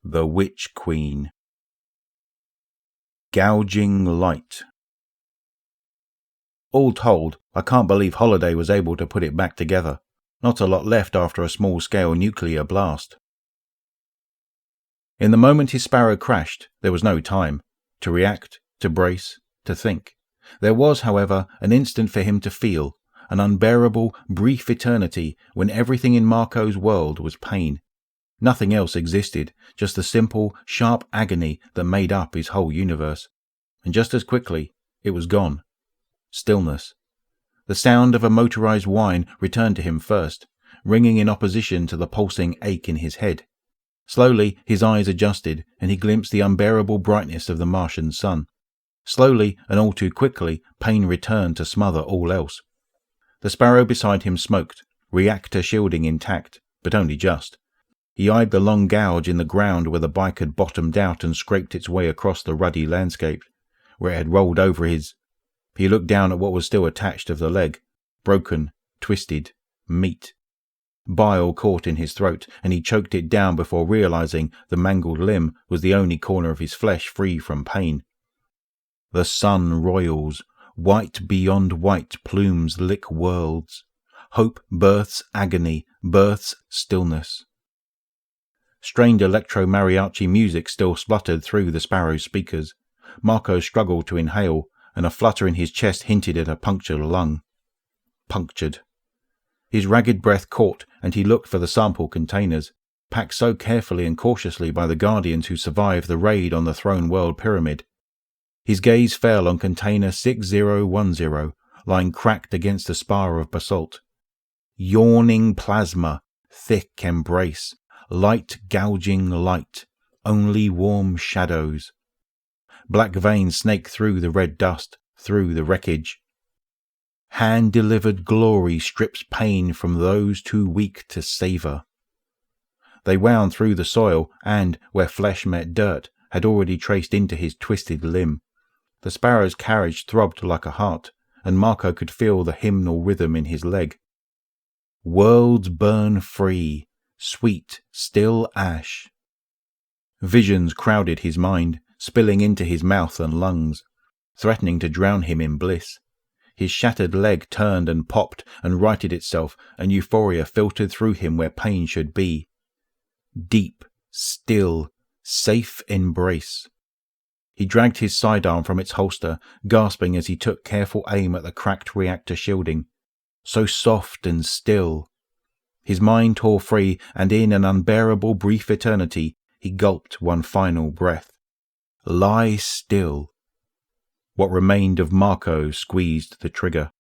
The Witch Queen. Gouging light. All told, I can't believe Holiday was able to put it back together. Not a lot left after a small-scale nuclear blast. In the moment his sparrow crashed, there was no time to react, to brace, to think. There was, however, an instant for him to feel, an unbearable, brief eternity when everything in Marco's world was pain. Nothing else existed, just the simple, sharp agony that made up his whole universe. And just as quickly, it was gone. Stillness. The sound of a motorized whine returned to him first, ringing in opposition to the pulsing ache in his head. Slowly, his eyes adjusted, and he glimpsed the unbearable brightness of the Martian sun. Slowly, and all too quickly, pain returned to smother all else. The sparrow beside him smoked, reactor shielding intact, but only just. He eyed the long gouge in the ground where the bike had bottomed out and scraped its way across the ruddy landscape, where it had rolled over his. He looked down at what was still attached of the leg, broken, twisted, meat. Bile caught in his throat, and he choked it down before realizing the mangled limb was the only corner of his flesh free from pain. The sun royals, white beyond white plumes lick worlds. Hope births agony, births stillness. Strained electro-mariachi music still spluttered through the sparrow's speakers. Marco struggled to inhale, and a flutter in his chest hinted at a punctured lung. Punctured. His ragged breath caught, and he looked for the sample containers, packed so carefully and cautiously by the Guardians who survived the raid on the Throne World Pyramid. His gaze fell on container 6010, lying cracked against a spar of basalt. Yawning plasma, thick embrace, light gouging light, only warm shadows. Black veins snaked through the red dust, through the wreckage. Hand-delivered glory strips pain from those too weak to savour. They wound through the soil and, where flesh met dirt, had already traced into his twisted limb. The sparrow's carriage throbbed like a heart, and Marco could feel the hymnal rhythm in his leg. Worlds burn free, sweet, still ash. Visions crowded his mind, spilling into his mouth and lungs, threatening to drown him in bliss. His shattered leg turned and popped and righted itself, and euphoria filtered through him where pain should be. Deep, still, safe embrace. He dragged his sidearm from its holster, gasping as he took careful aim at the cracked reactor shielding. So soft and still. His mind tore free, and in an unbearable brief eternity, he gulped one final breath. Lie still. What remained of Marco squeezed the trigger.